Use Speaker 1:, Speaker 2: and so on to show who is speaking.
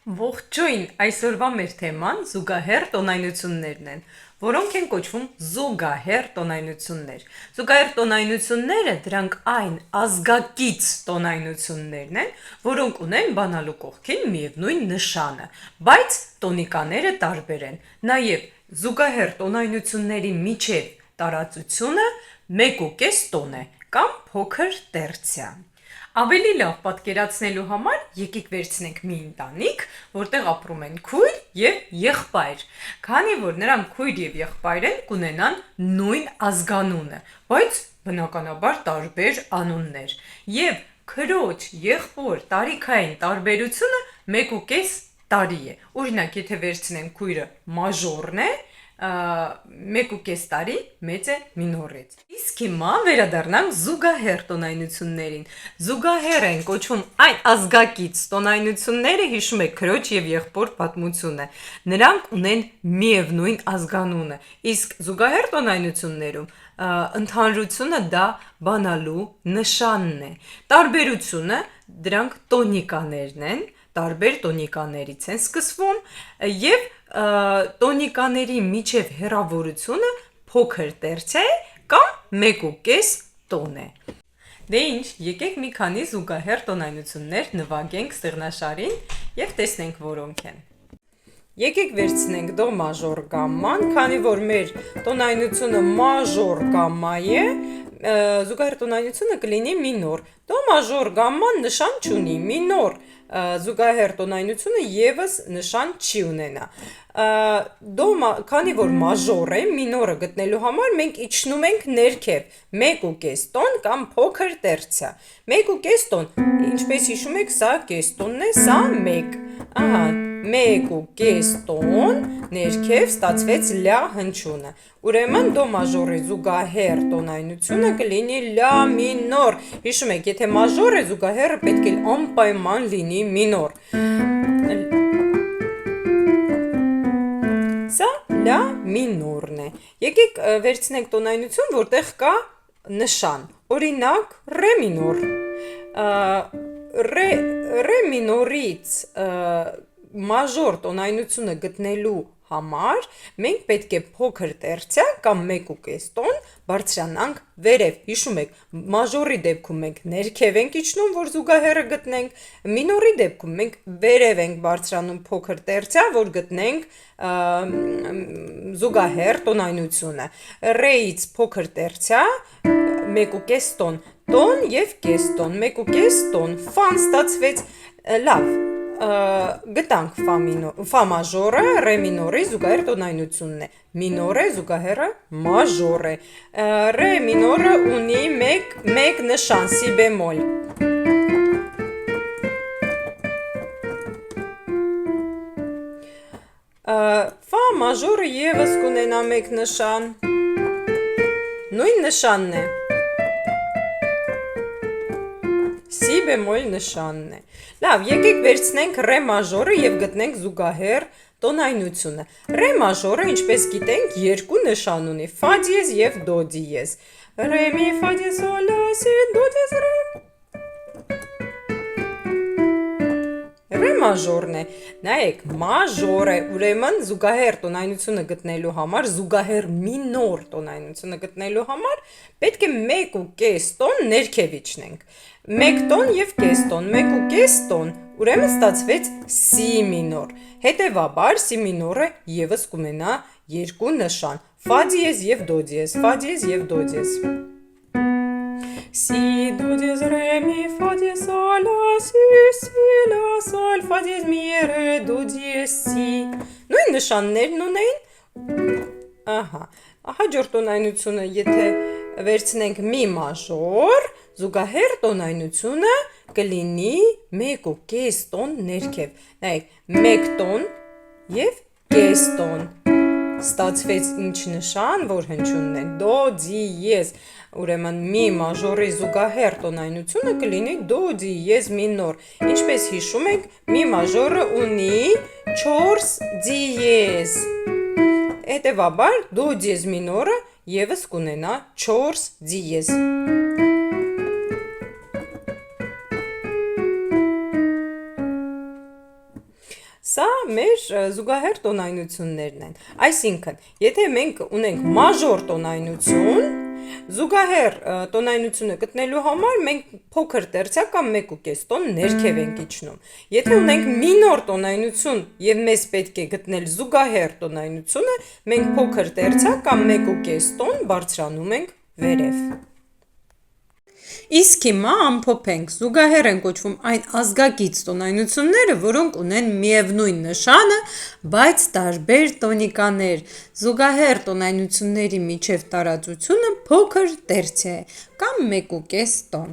Speaker 1: Ողջույն, այսօրվա մեր թեման զուգահեռ տոնայնություններն են, որոնք են կոչվում զուգահեռ տոնայնություններ։ Զուգահեռ տոնայնությունները դրանք այն ազգակից տոնայնություններն են, որոնք ունեն բանալու կողքին միևնույն նշանը, բայց տոնիկաները տարբեր են։ Նաև զուգահեռ տոնայնությունների միջև տարածությունը 1,5 տոն է կամ փոքր տերցիա։ Ավելի լավ պատկերացնելու համար եկեք վերցնենք մի ընտանիք, որտեղ ապրում են քույր եւ եղբայր։ Քանի որ նրանք քույր եւ եղբայր են, կունենան նույն ազգանունը, բայց բնականաբար տարբեր անուններ։ Եվ քրոջ եղբոր տարիքային տարբերությունը 1,5 տարի է։ Օրինակ, եթե վերցնենք քույրը մաժորն է, 1,5 տարի մեծ է մինորից։ Իսկ հիմա վերադառնանք զուգահեռ տոնայնություններին։ Զուգահեռ են կոչվում այն ազգակից տոնայնությունները, հիշում եք քրոջ եւ եղբոր պատմությունը։ Նրանք ունեն միևնույն ազգանունը։ Իսկ զուգահեռ տոնայնություններում ընդհանրությունը դա բանալու նշանն է։ Տարբերությունը դրանք տոնիկաներն են, տարբեր տոնիկաներից են սկսվում եւ տոնիկաների միջև հեռավորությունը փոքր տերցիա է կամ 1,5 տոն է։ Դե ինչ, եկեք մի քանի զուգահեռ տոնայնություններ նվագենք ստեղնաշարին եւ տեսնենք որոնք են։ Եկեք վերցնենք դո մաժոր գամման, քանի որ մեր տոնայնությունը մաժոր գամմա է, զուգահեռ տոնայնությունը կլինի մինոր։ Դո մաժոր գամման նշան չունի, մինոր զուգահեռ տոնայնությունը եւս նշան չի ունենա։ Քանի որ մաժոր է, մինորը գտնելու համար մենք իջնում ենք ներքև 1,5 տոն կամ փոքր տերցիա։ 1,5 տոն, ինչպես հիշում եք, սա կես տոնն է, սա 1։ Ահա, 1,5 տոն ներքև ստացվեց լա հնչյունը։ Ուրեմն դո մաժորի զուգահեռ տոնայնությունը կլինի լա մինոր։ Հիշում եք, եթե մաժոր է, զուգահեռը պետք է անպայման լինի մինոր։ Սա լա մինորն է։ Եկեք վերցնենք տոնայնություն, որտեղ կա նշան։ Օրինակ, ռե մինոր։ Ռե մինորից մաժոր տոնայնությունը գտնելու համար մենք պետք է փոքր տերցիա կամ 1,5 տոն բարձրանանք վերև։ Հիշում եք, մաժորի դեպքում մենք ներքև ենք իջնում, որ զուգահեռը գտնենք, մինորի դեպքում մենք վերև ենք բարձրանում փոքր տերցիա, որ գտնենք զուգահեռ տոնայնությունը։ Ռեից փոքր տերցիա 1,5 տոն եւ կես տոն, 1,5 տոն, ֆան ստացվեց, լավ, գտանք ֆա մաժորը, ռե մինորի զուգահեռ տոնայնությունն է, մինորը զուգահեռը մաժոր է, ռե մինորը ունի մեկ նշան, սի բեմոլ, ֆա մաժորը եւս կունենա մեկ նշան, նույն նշանն է, սի բեմոլ նշանն է։ Լավ, եկեք վերցնենք ռե մաժորը եւ գտնենք զուգահեռ տոնայնությունը։ Ռե մաժորը, ինչպես գիտենք, երկու նշան ունի՝ ֆա դիեզ եւ դո դիեզ։ Ռե մի ֆա դիեզ սոլ լա սի դո դիեզ ռե։ Ռե մաժորն է։ Նայեք, մաժոր է, ուրեմն զուգահեռ տոնայնությունը գտնելու համար, զուգահեռ մինոր տոնայնությունը գտնելու համար պետք է 1,5 տոն ներքև իջնենք։ 1 տոն եւ կես տոն, 1,5 տոն, ուրեմն ստացվեց սի մինոր։ Հետևաբար սի մինորը եւս կունենա երկու նշան՝ ֆա դիեզ եւ դո դիեզ, ֆա դիեզ եւ դո դիեզ։ Սի դո դիեզ ռե մի ֆա դիեզ սոլ լա սի լա սոլ ֆա դիեզ մի ռե դո դիեզ սի։ Նույն նշաններն ունեն։ Ահա, հաջորդ տոնայնությունը, եթե վերցնենք մի մաժոր, զուգահեռ տոնայնությունը կլինի 1,5 տոն ներքև։ Նայեք, 1 տոն եւ կես տոն։ Ստացվեց ինչ նշան, որ հնչյունն է, դո դիեզ։ Ուրեմն մի մաժորի զուգահեռ տոնայնությունը կլինի դո դիեզ մինոր։ Ինչպես հիշում եք, մի մաժորը ունի 4 դիեզ։ Հետևաբար դո դիեզ մինորը եւս կունենա 4 դիեզ։ Սա մեր զուգահեռ տոնայնություններն են։ Այսինքն, եթե մենք ունենք մաժոր տոնայնություն, զուգահեռ տոնայնությունը գտնելու համար մենք փոքր տերցիա կամ 1.5 տոն ներքև ենք իջնում։ Եթե ունենք մինոր տոնայնություն եւ մեզ պետք է գտնել զուգահեռ տոնայնությունը, մենք փոքր տերցիա կամ 1.5 տոն բարձրանում ենք վերև։ Իսկ հիմա ամփոփենք, զուգահեռ են կոչվում այն ազգակից տոնայնությունները, որոնք ունեն միևնույն նշանը, բայց տարբեր տոնիկաներ։ Զուգահեռ տոնայնությունների միջև տարածությունը փոքր տերցիա է կամ 1.5 տոն։